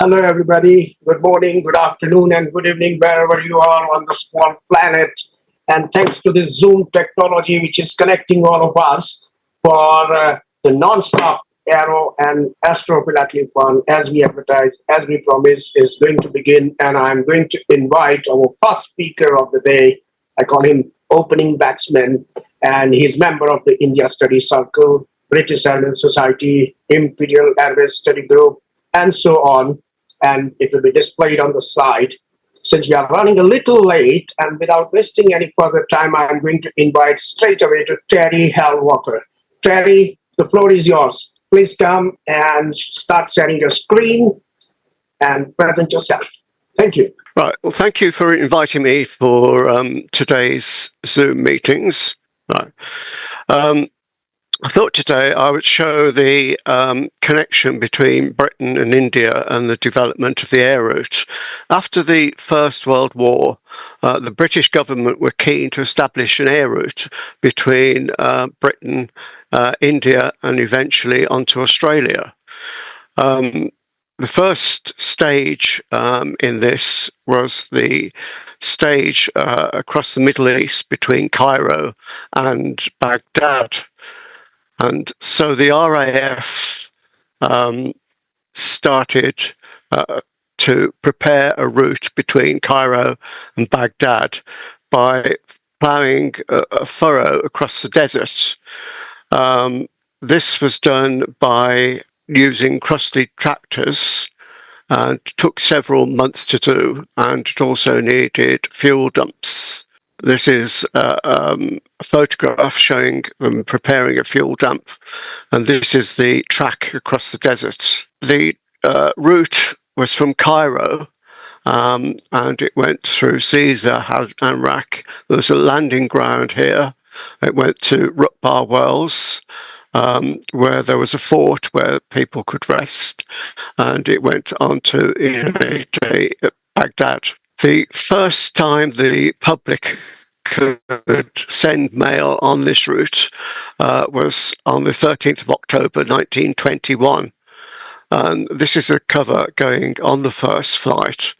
Hello, everybody. Good morning, good afternoon, and good evening, wherever you are on the small planet. And thanks to this Zoom technology, which is connecting all of us for the non-stop Aero and Astrophilatelic fun, as we advertise, as we promise, is going to begin. And I'm going to invite our first speaker of the day. I call him opening batsman, and he's member of the India Study Circle, British Airline Society, Imperial Airways Study Group, and so on. And it will be displayed on the slide. Since we are running a little late, and without wasting any further time, I'm going to invite straight away to Terry Hare-Walker. Terry, the floor is yours. Please come and start sharing your screen and present yourself. Thank you. Right. Well, thank you for inviting me for today's Zoom meetings. Right. I thought today I would show the connection between Britain and India and the development of the air route. After the First World War, the British government were keen to establish an air route between Britain, India, and eventually onto Australia. The first stage in this was the stage across the Middle East between Cairo and Baghdad. And so the RAF started to prepare a route between Cairo and Baghdad by ploughing a furrow across the desert. This was done by using crusty tractors, and it took several months to do, and it also needed fuel dumps. This is a photograph showing them preparing a fuel dump, and this is the track across the desert. The route was from Cairo, and it went through Caesar and Iraq. There was a landing ground here. It went to Rutbar Wells, where there was a fort where people could rest, and it went on to Baghdad. The first time the public could send mail on this route was on the 13th of October 1921. And this is a cover going on the first flight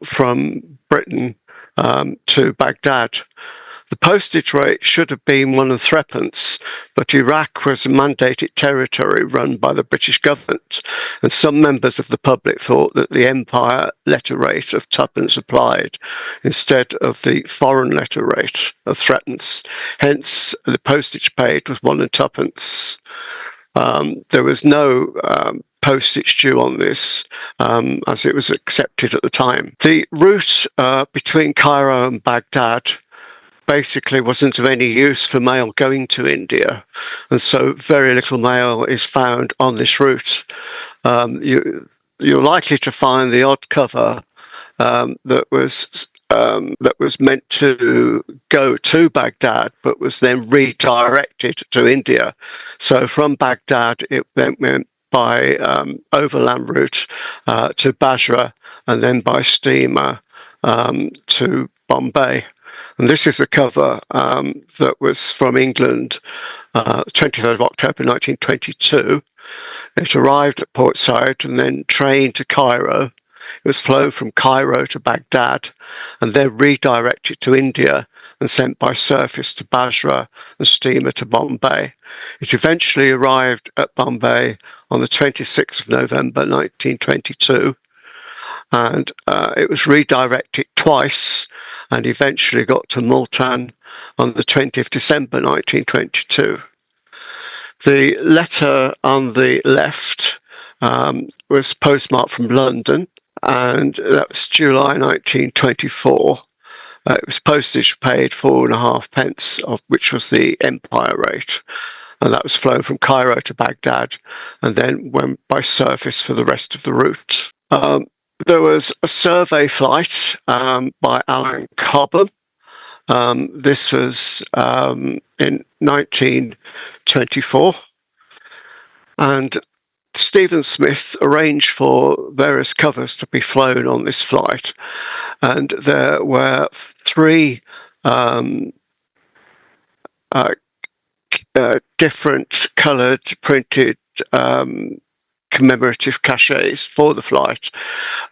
from Britain to Baghdad. The postage rate should have been 1 and threepence, but Iraq was a mandated territory run by the British government, and some members of the public thought that the Empire letter rate of twopence applied instead of the foreign letter rate of threepence. Hence, the postage paid was 1 and twopence. There was no postage due on this, as it was accepted at the time. The route between Cairo and Baghdad basically wasn't of any use for mail going to India, and so very little mail is found on this route. You're likely to find the odd cover that was meant to go to Baghdad, but was then redirected to India. So from Baghdad, it then went by overland route to Basra, and then by steamer to Bombay. And this is a cover that was from England, 23rd of October 1922. It arrived at Port Said and then trained to Cairo. It was flown from Cairo to Baghdad and then redirected to India and sent by surface to Basra and steamer to Bombay. It eventually arrived at Bombay on the 26th of November 1922. And it was redirected twice and eventually got to Multan on the 20th of December 1922. The letter on the left was postmarked from London, and that was July 1924. It was postage paid 4.5 pence, of which was the Empire rate, and that was flown from Cairo to Baghdad and then went by surface for the rest of the route. There was a survey flight by Alan Cobham. This was in 1924. And Stephen Smith arranged for various covers to be flown on this flight. And there were 3 different coloured printed commemorative cachets for the flight.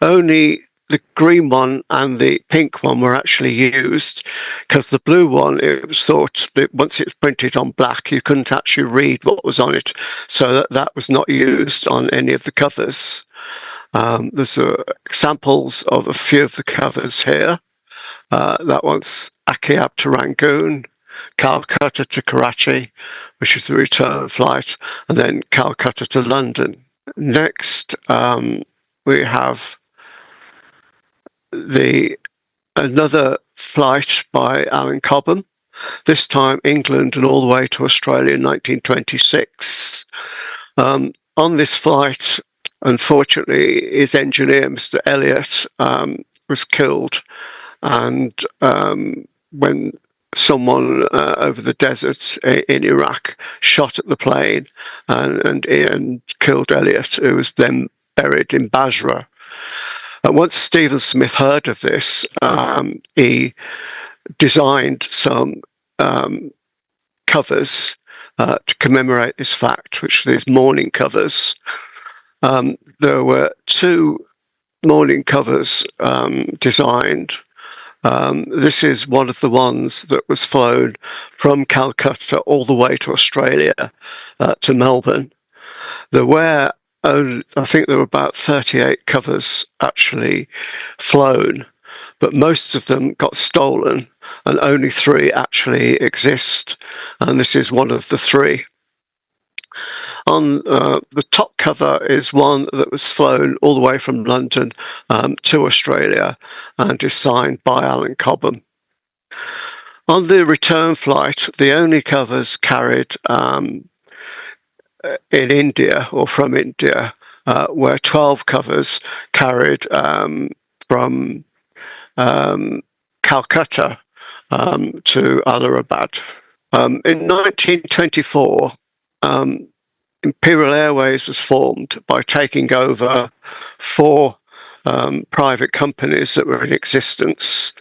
Only the green one and the pink one were actually used, because the blue one, it was thought that once it was printed on black, you couldn't actually read what was on it, so that was not used on any of the covers. There's examples of a few of the covers here. That one's Akiab to Rangoon, Calcutta to Karachi, which is the return flight, and then Calcutta to London. Next, we have another flight by Alan Cobham, this time England and all the way to Australia in 1926. On this flight, unfortunately, his engineer, Mr. Elliott, was killed, and when someone over the desert in Iraq shot at the plane and killed Elliott, who was then buried in Basra. Once Stephen Smith heard of this, he designed some covers to commemorate this fact, which are these mourning covers. There were 2 mourning covers designed. This is one of the ones that was flown from Calcutta all the way to Australia, to Melbourne. There were I think there were about 38 covers actually flown, but most of them got stolen, and only 3 actually exist, and this is one of the 3. On the top cover is one that was flown all the way from London to Australia and is signed by Alan Cobham. On the return flight, the only covers carried in India or from India were 12 covers carried from Calcutta to Allahabad. In 1924, Imperial Airways was formed by taking over 4 private companies that were in existence,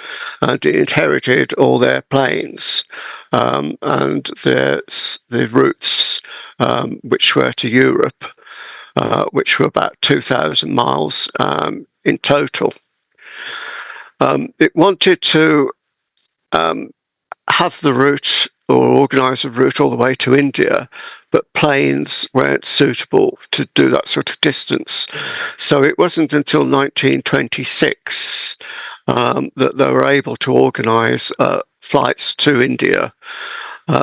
and it inherited all their planes and the routes which were to Europe, which were about 2,000 miles in total. It wanted to have the route or organise a route all the way to India, but planes weren't suitable to do that sort of distance. So it wasn't until 1926 that they were able to organise flights to India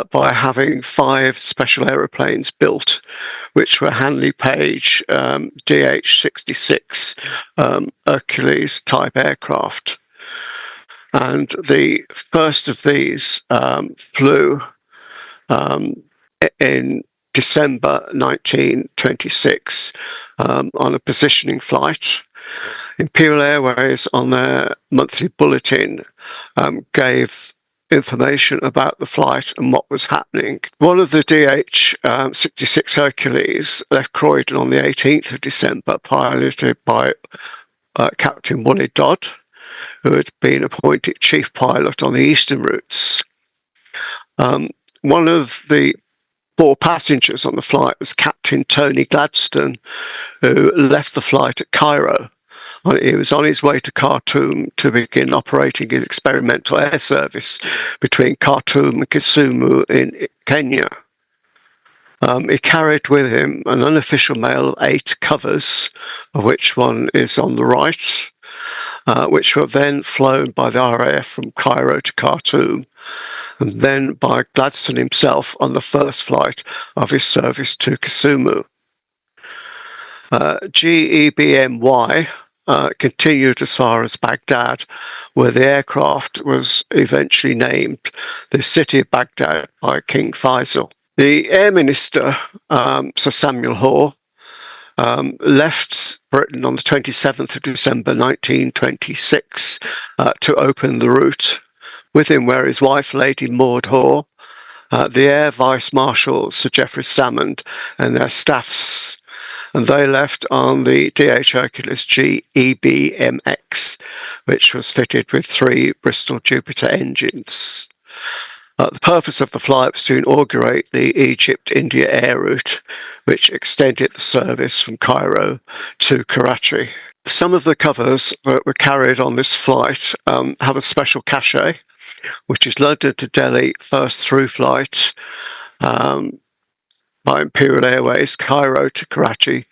by having 5 special aeroplanes built, which were Handley Page DH-66 Hercules type aircraft. And the first of these flew in December 1926 on a positioning flight. Imperial Airways, on their monthly bulletin, gave information about the flight and what was happening. One of the DH-66 Hercules left Croydon on the 18th of December, piloted by Captain Wally Dodd, who had been appointed chief pilot on the eastern routes. One of the 4 passengers on the flight was Captain Tony Gladstone, who left the flight at Cairo. He was on his way to Khartoum to begin operating his experimental air service between Khartoum and Kisumu in Kenya. He carried with him an unofficial mail of 8 covers, of which one is on the right, which were then flown by the RAF from Cairo to Khartoum, and then by Gladstone himself on the first flight of his service to Kisumu. GEBMY continued as far as Baghdad, where the aircraft was eventually named the City of Baghdad by King Faisal. The Air Minister, Sir Samuel Hoare, left Britain on the 27th of December 1926 to open the route. With him were his wife, Lady Maud Hoare, the Air Vice Marshal, Sir Geoffrey Salmond, and their staffs. And they left on the DH Hercules GEBMX, which was fitted with 3 Bristol Jupiter engines. The purpose of the flight was to inaugurate the Egypt-India air route, which extended the service from Cairo to Karachi. Some of the covers that were carried on this flight have a special cachet, which is London to Delhi first through flight by Imperial Airways, Cairo to Karachi,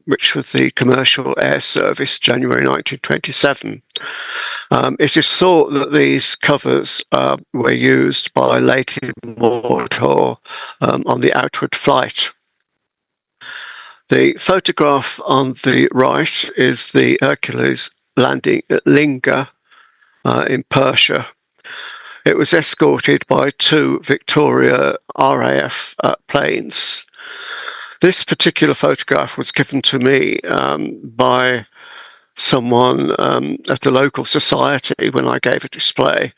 which was the commercial air service, January 1927. It is thought that these covers were used by Lady Mortor on the outward flight. The photograph on the right is the Hercules landing at Linga in Persia. It was escorted by 2 Victoria RAF planes. This particular photograph was given to me by someone at a local society when I gave a display,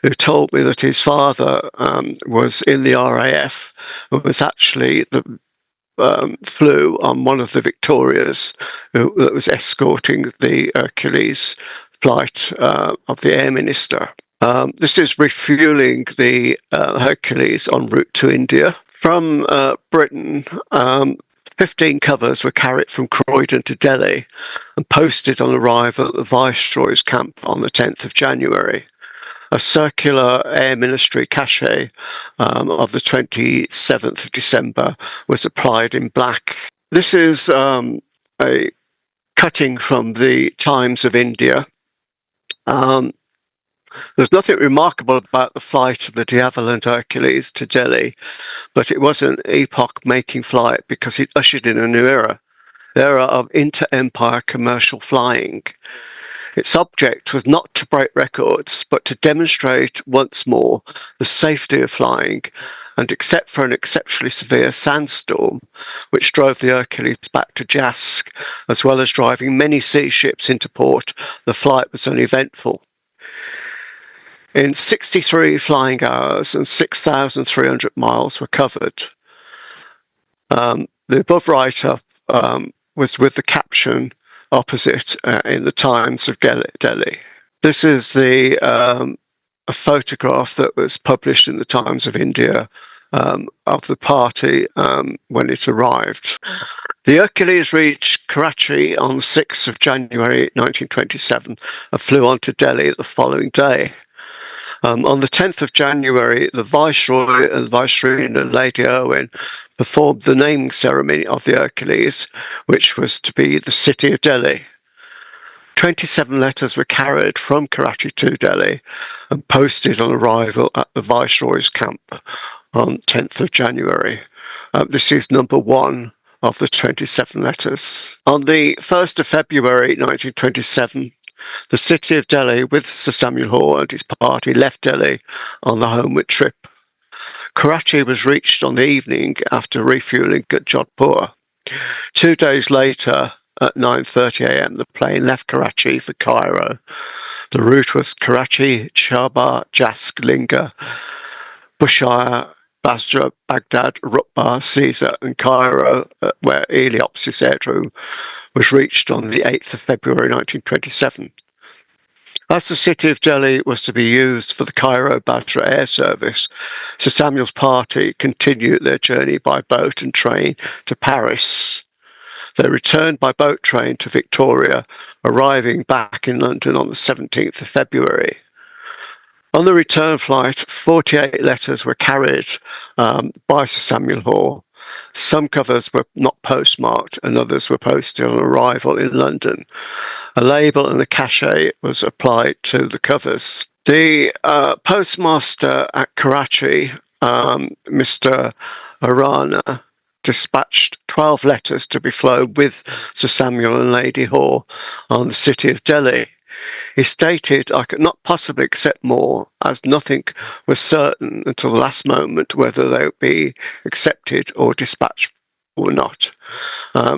who told me that his father was in the RAF and was actually flew on one of the Victorias that was escorting the Hercules flight of the Air Minister. This is refueling the Hercules en route to India. From Britain, 15 covers were carried from Croydon to Delhi and posted on arrival at the Viceroy's camp on the 10th of January. A circular Air Ministry cachet of the 27th of December was applied in black. This is a cutting from the Times of India. There's nothing remarkable about the flight of the de Havilland Hercules to Delhi, but it was an epoch-making flight because it ushered in a new era, the era of inter-empire commercial flying. Its object was not to break records, but to demonstrate once more the safety of flying, and except for an exceptionally severe sandstorm, which drove the Hercules back to Jask, as well as driving many sea ships into port, the flight was uneventful. In 63 flying hours and 6,300 miles were covered. The above write-up was with the caption opposite in the Times of Delhi. This is a photograph that was published in the Times of India of the party when it arrived. The Hercules reached Karachi on the 6th of January 1927 and flew on to Delhi the following day. On the 10th of January, the Viceroy and Viceroyina Lady Irwin performed the naming ceremony of the Hercules, which was to be the city of Delhi. 27 letters were carried from Karachi to Delhi and posted on arrival at the Viceroy's camp on 10th of January. This is number 1 of the 27 letters. On the 1st of February 1927, the city of Delhi, with Sir Samuel Hoare and his party, left Delhi on the homeward trip. Karachi was reached on the evening after refueling at Jodhpur. 2 days later, at 9:30 a.m., the plane left Karachi for Cairo. The route was Karachi, Chaba, Jask, Linga, Bushehr, Basra, Baghdad, Rutba, Caesar, and Cairo, where Heliopsis Aerodrome was reached on the 8th of February 1927. As the city of Delhi was to be used for the Cairo-Basra air service, Sir Samuel's party continued their journey by boat and train to Paris. They returned by boat train to Victoria, arriving back in London on the 17th of February. On the return flight, 48 letters were carried by Sir Samuel Hoare. Some covers were not postmarked and others were posted on arrival in London. A label and a cachet was applied to the covers. The postmaster at Karachi, Mr. Arana, dispatched 12 letters to be flown with Sir Samuel and Lady Hoare on the city of Delhi. He stated, "I could not possibly accept more, as nothing was certain until the last moment whether they would be accepted or dispatched or not."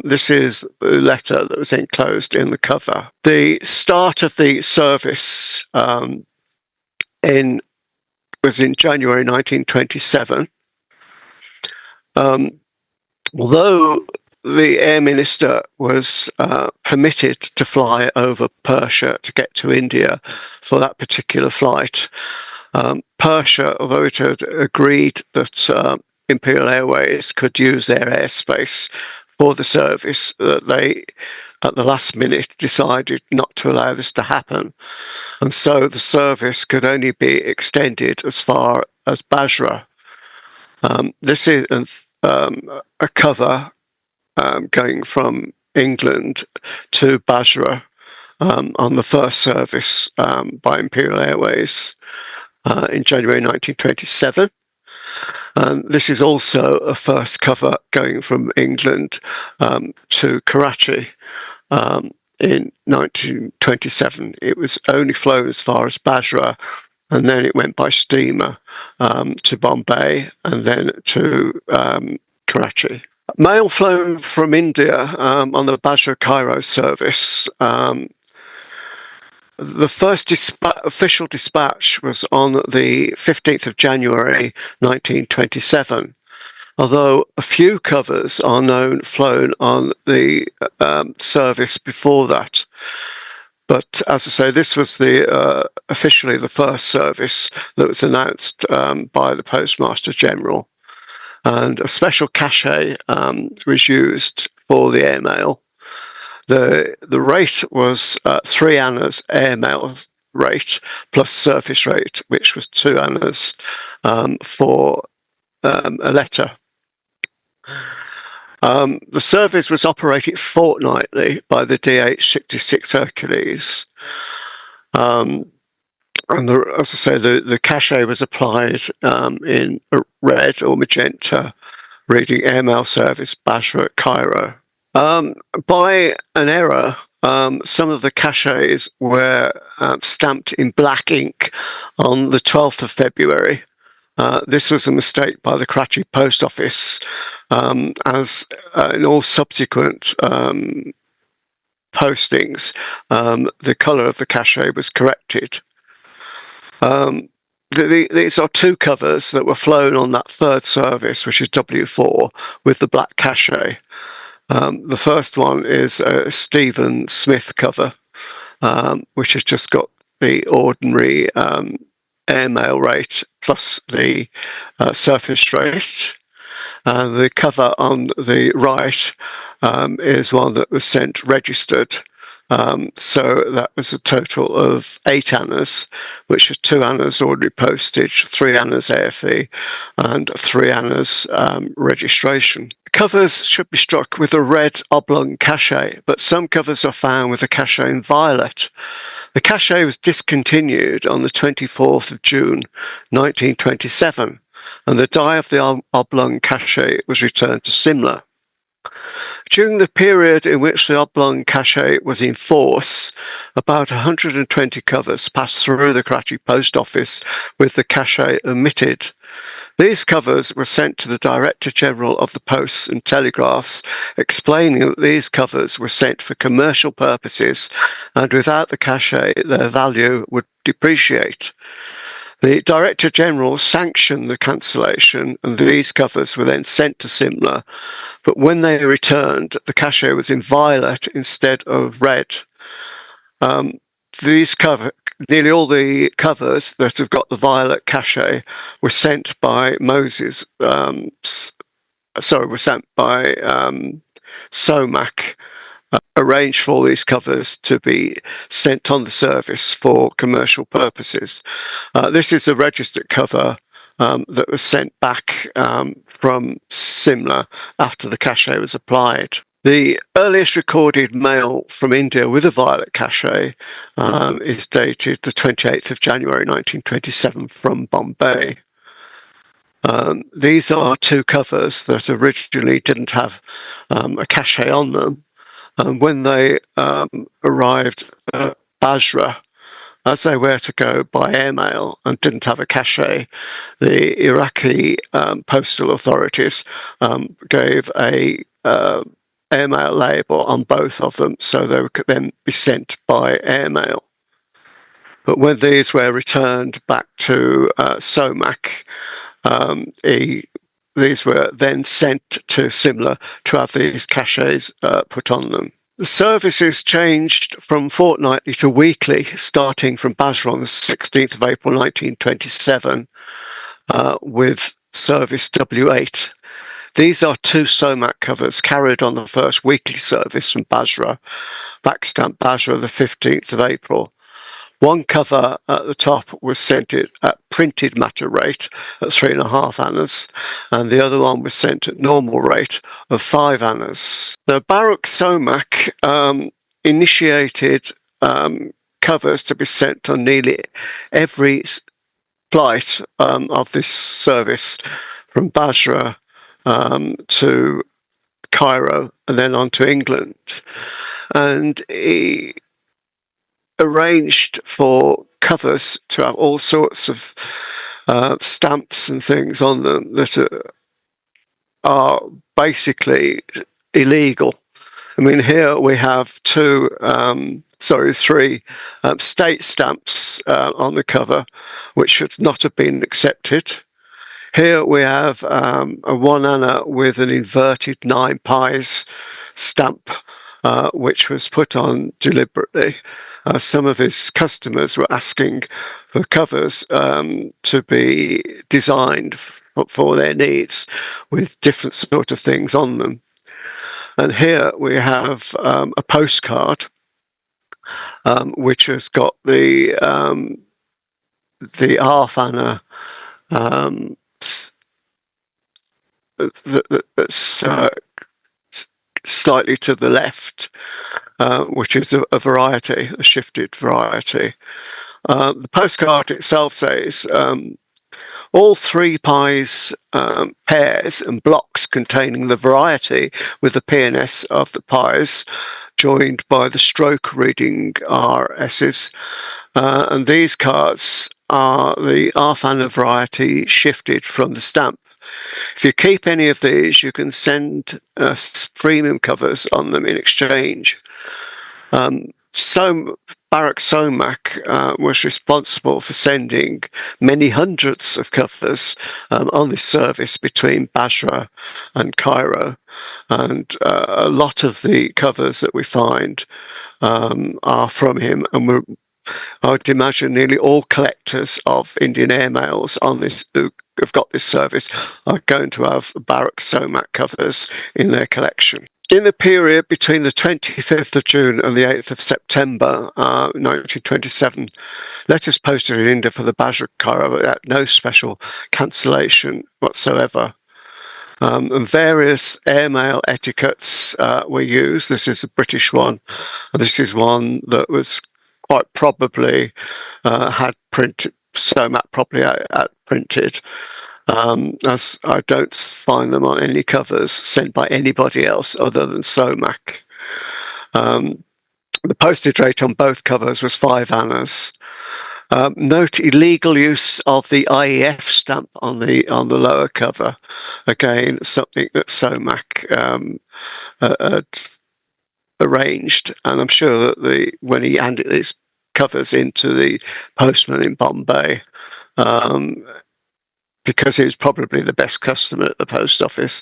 This is the letter that was enclosed in the cover. The start of the service was in January 1927. Although the Air Minister was permitted to fly over Persia to get to India for that particular flight, Persia, although it had agreed that Imperial Airways could use their airspace for the service, they, at the last minute, decided not to allow this to happen. And so the service could only be extended as far as Basra. This is a cover going from England to Basra on the first service by Imperial Airways in January 1927. And this is also a first cover going from England to Karachi in 1927. It was only flown as far as Basra, and then it went by steamer to Bombay and then to Karachi. Mail flown from India on the Basra-Cairo service. The first official dispatch was on the 15th of January 1927, although a few covers are known flown on the service before that. But as I say, this was officially the first service that was announced by the Postmaster General, and a special cachet was used for the airmail. The rate was 3 annas airmail rate plus surface rate, which was 2 annas for a letter. The service was operated fortnightly by the DH-66 Hercules. And as I say, the cachet was applied in red or magenta, reading airmail service Basra, Cairo. By an error, some of the cachets were stamped in black ink on the 12th of February. This was a mistake by the Karachi Post Office, as in all subsequent postings, the colour of the cachet was corrected. These are 2 covers that were flown on that third service, which is W4, with the black cachet. The first one is a Stephen Smith cover, which has just got the ordinary airmail rate plus the surface rate. The cover on the right is one that was sent registered. So that was a total of 8 annas, which is 2 annas ordinary postage, 3 annas air fee, and 3 annas registration. Covers should be struck with a red oblong cachet, but some covers are found with a cachet in violet. The cachet was discontinued on the 24th of June 1927, and the die of the oblong cachet was returned to Simla. During the period in which the oblong cachet was in force, about 120 covers passed through the Karachi Post Office with the cachet omitted. These covers were sent to the Director General of the Posts and Telegraphs, explaining that these covers were sent for commercial purposes, and without the cachet their value would depreciate. The Director General sanctioned the cancellation, and these covers were then sent to Simla, but when they returned, the cachet was in violet instead of red. Nearly all the covers that have got the violet cachet were sent by SOMAC, arranged for all these covers to be sent on the service for commercial purposes. This is a registered cover that was sent back from Simla after the cachet was applied. The earliest recorded mail from India with a violet cachet is dated the 28th of January 1927 from Bombay. These are 2 covers that originally didn't have a cachet on them, and when they arrived at Basra, as they were to go by airmail and didn't have a cachet, the Iraqi postal authorities gave a airmail label on both of them, so they could then be sent by airmail. But when these were returned back to SOMAC, these were then sent to Simla to have these cachets put on them. The services changed from fortnightly to weekly, starting from Basra on the 16th of April 1927 with service W8. These are two SOMAC covers carried on the first weekly service from Basra, backstamp Basra the 15th of April. One cover at the top was sent at printed matter rate at 3.5 annas, and the other one was sent at normal rate of 5 annas. The Baruch SOMAC initiated covers to be sent on nearly every flight of this service from Basra to Cairo and then on to England. And he arranged for covers to have all sorts of stamps and things on them that are basically illegal. I mean, here we have three state stamps on the cover, which should not have been accepted. Here we have a 1 anna with an inverted 9 pies stamp, which was put on deliberately. Some of his customers were asking for covers to be designed for their needs with different sort of things on them. And here we have a postcard which has got the half anna that's slightly to the left, which is a variety, a shifted variety. The postcard itself says all 3 pies pairs and blocks containing the variety with the PNS of the pies joined by the stroke reading RS's. And these cards are the half anna variety shifted from the stamp. If you keep any of these, you can send us premium covers on them in exchange. Baruch SOMAC was responsible for sending many hundreds of covers on this service between Basra and Cairo. And a lot of the covers that we find are from him, and I would imagine nearly all collectors of Indian airmails on this who have got this service are going to have Baruch SOMAC covers in their collection. In the period between the 25th of June and the 8th of September 1927, letters posted in India for the Basra Cairo at no special cancellation whatsoever. And various airmail etiquettes were used. This is a British one, and this is one that was quite probably had printed SOMAC properly printed, as I don't find them on any covers sent by anybody else other than SOMAC. The postage rate on both covers was 5 annas. Note illegal use of the IEF stamp on the lower cover. Again, something that SOMAC had arranged, and I'm sure that when he handed these covers into the postman in Bombay, because he was probably the best customer at the post office,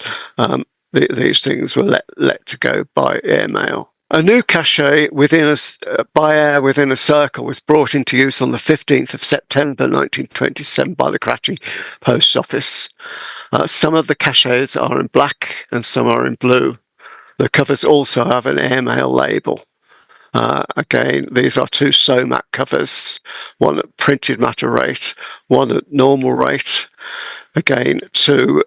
these things were let to go by airmail. A new cachet by air within a circle was brought into use on the 15th of September 1927 by the Karachi Post Office. Some of the cachets are in black and some are in blue. The covers also have an airmail label. Again, these are 2 SOMAC covers, one at printed matter rate, one at normal rate. Again, 2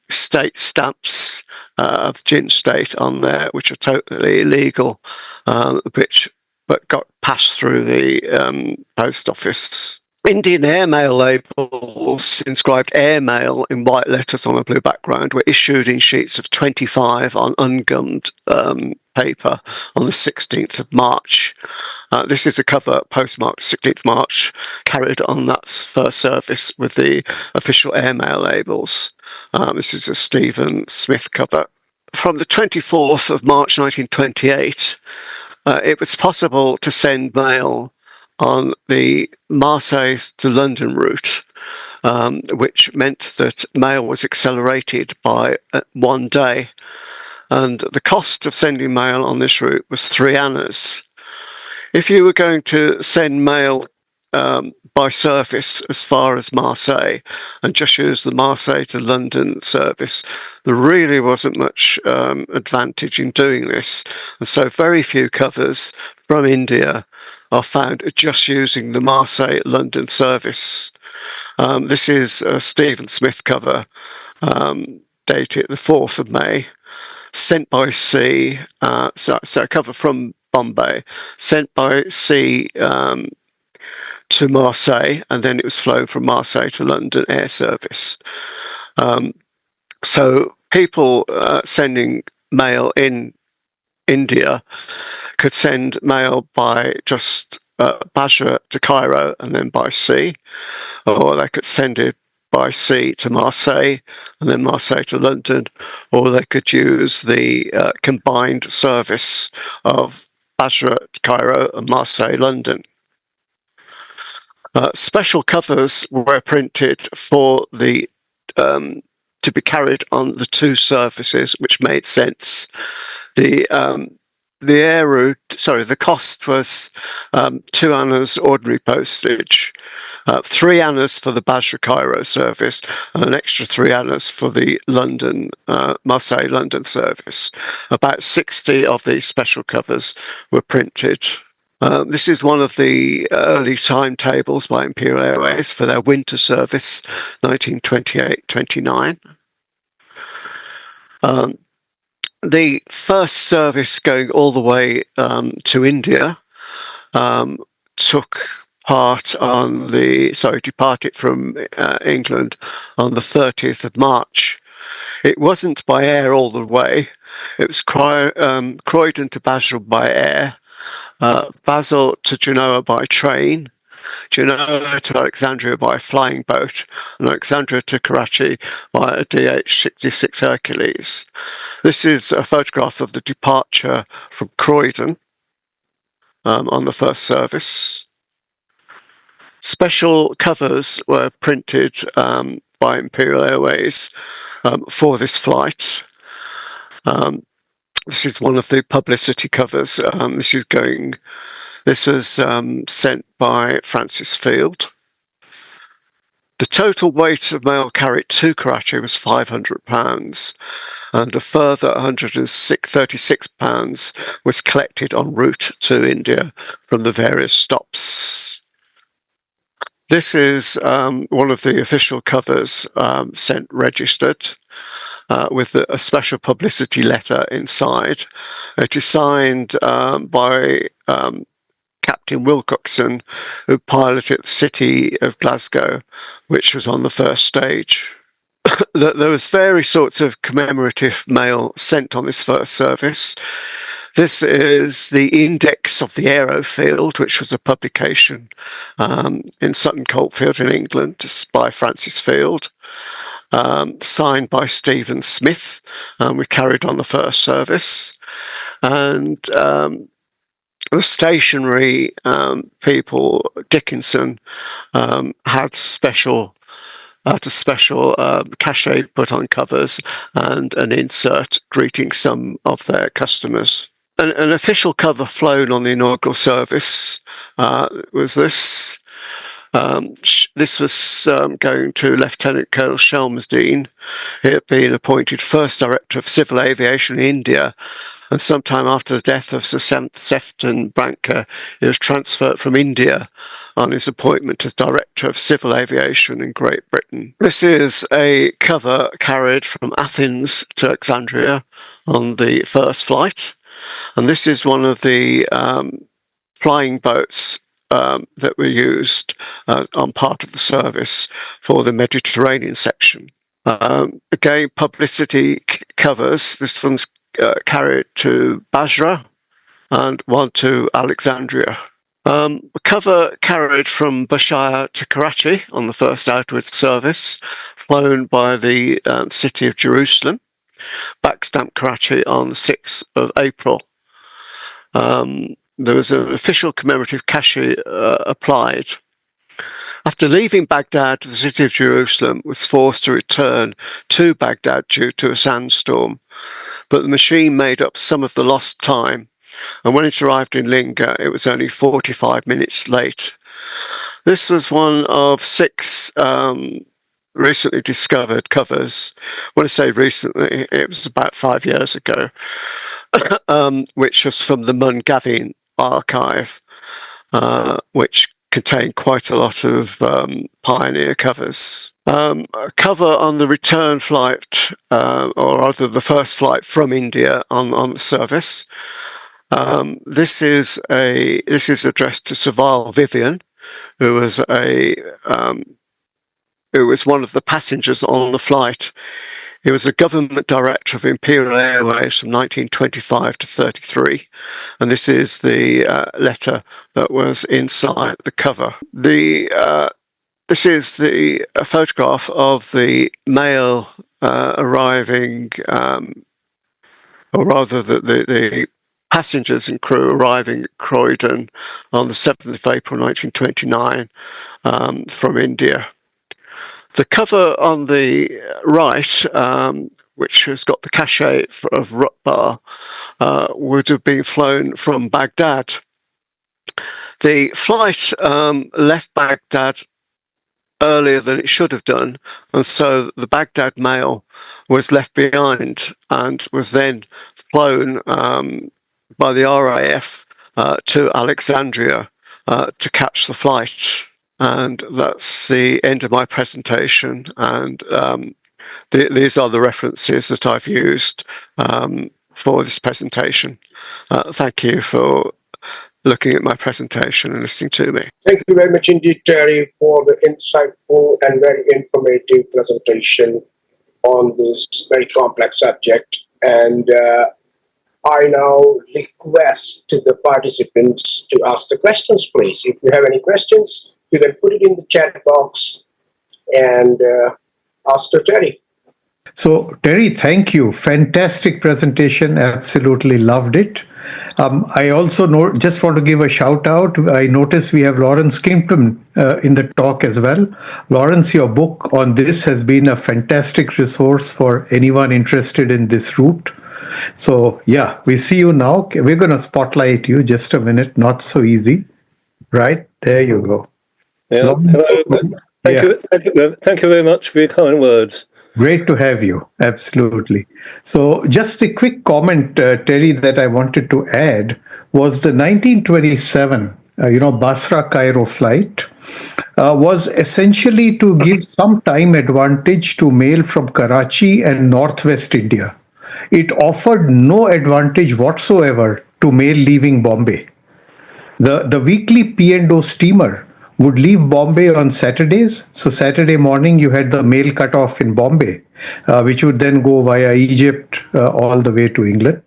state stamps of Jin State on there, which are totally illegal, but got passed through the post office. Indian airmail labels inscribed airmail in white letters on a blue background were issued in sheets of 25 on ungummed paper on the 16th of March. This is a cover postmarked 16th March, carried on that first service with the official airmail labels. This is a Stephen Smith cover. From the 24th of March 1928, it was possible to send mail on the Marseille to London route, which meant that mail was accelerated by 1 day. and the cost of sending mail on this route was 3 annas. If you were going to send mail by surface as far as Marseille and just use the Marseille to London service, there really wasn't much advantage in doing this. And so very few covers from India are found just using the Marseille-London service. This is a Stephen Smith cover dated the 4th of May, sent by sea, so a cover from Bombay, sent by sea to Marseille, and then it was flown from Marseille to London air service. So people sending mail in India could send mail by just Basra to Cairo and then by sea, or they could send it by sea to Marseille and then Marseille to London, or they could use the combined service of Basra to Cairo and Marseille London. Special covers were printed for the to be carried on the two services, which made sense. The Aero, the cost was 2 annas ordinary postage, 3 annas for the Basra Cairo service, and an extra 3 annas for the London Marseille London service. About 60 of these special covers were printed. This is one of the early timetables by Imperial Airways for their winter service, 1928-29. The first service going all the way to India departed from England on the 30th of March. It wasn't by air all the way. It was Croydon to Basel by air, Basel to Genoa by train, Genoa to Alexandria by flying boat, and Alexandria to Karachi by a DH-66 Hercules. This is a photograph of the departure from Croydon on the first service. Special covers were printed by Imperial Airways for this flight. This is one of the publicity covers. This was sent by Francis Field. The total weight of mail carried to Karachi was 500 pounds, and a further 136 pounds was collected en route to India from the various stops. This is one of the official covers sent registered with a special publicity letter inside. It is signed by Captain Wilcoxon, who piloted the City of Glasgow, which was on the first stage. There was various sorts of commemorative mail sent on this first service. This is the index of the Aero field, which was a publication in Sutton Coldfield in England by Francis Field, signed by Stephen Smith. We carried on the first service. And the stationery people, Dickinson, had special cachet put on covers and an insert greeting some of their customers. An official cover flown on the inaugural service was this. This was going to Lieutenant Colonel Shelmsdene. He had been appointed first Director of Civil Aviation in India, and sometime after the death of Sir Sefton Branca, he was transferred from India on his appointment as Director of Civil Aviation in Great Britain. This is a cover carried from Athens to Alexandria on the first flight, and this is one of the flying boats that were used on part of the service for the Mediterranean section. Again, publicity covers. This one's carried to Basra and one to Alexandria. A cover carried from Bashar to Karachi on the first outward service, flown by the City of Jerusalem, backstamped Karachi on the 6th of April. There was an official commemorative cachet applied. After leaving Baghdad, the City of Jerusalem was forced to return to Baghdad due to a sandstorm. but the machine made up some of the lost time, and when it arrived in Linga, it was only 45 minutes late. This was one of 6 recently discovered covers. When I say recently, it was about 5 years ago, which was from the Mungavin archive, which contained quite a lot of pioneer covers. A cover on the return flight, or rather the first flight from India on the service. This is addressed to Saval Vivian, who was one of the passengers on the flight. He was a government director of Imperial Airways from 1925 to 33, and this is the letter that was inside the cover. This is the photograph of the mail arriving, or rather the passengers and crew arriving at Croydon on the 7th of April 1929 from India. The cover on the right, which has got the cachet of Rutbar, would have been flown from Baghdad. The flight left Baghdad earlier than it should have done, and so the Baghdad mail was left behind and was then flown by the RAF to Alexandria to catch the flight. And that's the end of my presentation, and these are the references that I've used for this presentation. Thank you for looking at my presentation and listening to me. Thank you very much indeed, Terry, for the insightful and very informative presentation on this very complex subject. And I now request to the participants to ask the questions, please. If you have any questions, you can put it in the chat box and ask to Terry. So, Terry, thank you. Fantastic presentation. Absolutely loved it. I also just want to give a shout out. I noticed we have Lawrence Kimpton in the talk as well. Lawrence, your book on this has been a fantastic resource for anyone interested in this route. So, yeah, we see you now. We're going to spotlight you. Just a minute. Not so easy. Right? There you go. Yeah. Thank you very much for your kind words. Great to have you. Absolutely. So just a quick comment, Terry, that I wanted to add was the 1927, Basra-Cairo flight was essentially to give some time advantage to mail from Karachi and Northwest India. It offered no advantage whatsoever to mail leaving Bombay. The weekly P&O steamer would leave Bombay on Saturdays. So Saturday morning, you had the mail cut off in Bombay, which would then go via Egypt all the way to England.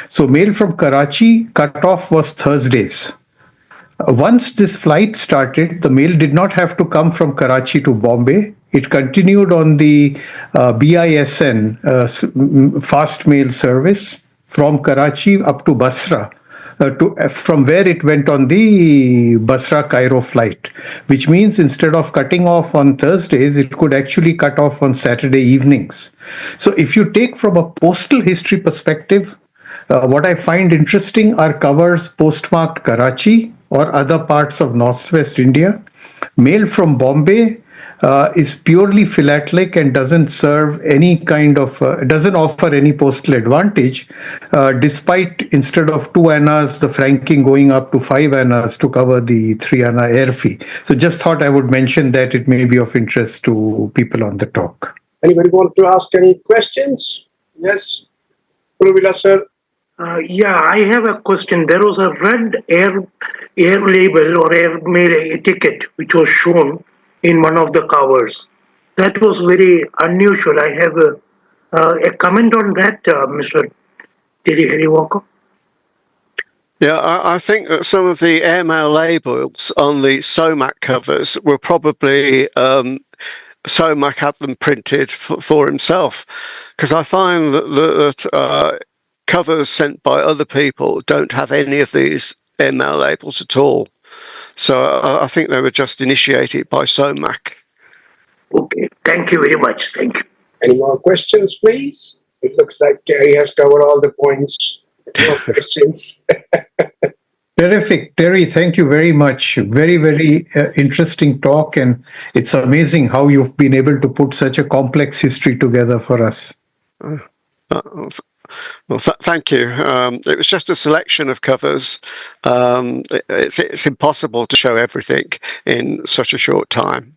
So mail from Karachi cut off was Thursdays. Once this flight started, the mail did not have to come from Karachi to Bombay. It continued on the BISN fast mail service from Karachi up to Basra. From where it went on the Basra-Cairo flight, which means instead of cutting off on Thursdays, it could actually cut off on Saturday evenings. So if you take from a postal history perspective, what I find interesting are covers postmarked Karachi or other parts of Northwest India. Mail from Bombay is purely philatelic and doesn't serve any kind of, doesn't offer any postal advantage, despite instead of 2 annas, the franking going up to 5 annas to cover the 3 anna air fee. So just thought I would mention that it may be of interest to people on the talk. Anybody want to ask any questions? Yes, Purvila sir. Yeah, I have a question. There was a red air label or air mail etiquette which was shown in one of the covers. That was very unusual. I have a comment on that, Mr. Terry Hare-Walker. Yeah, I think that some of the airmail labels on the SOMAC covers were probably SOMAC had them printed for himself, because I find that covers sent by other people don't have any of these airmail labels at all. So I think they were just initiated by SOMAC. Okay, thank you very much. Thank you. Any more questions, please? It looks like Terry has covered all the points. No questions. Terrific. Terry, thank you very much. Very, very interesting talk. And it's amazing how you've been able to put such a complex history together for us. Well, thank you. It was just a selection of covers. It's impossible to show everything in such a short time.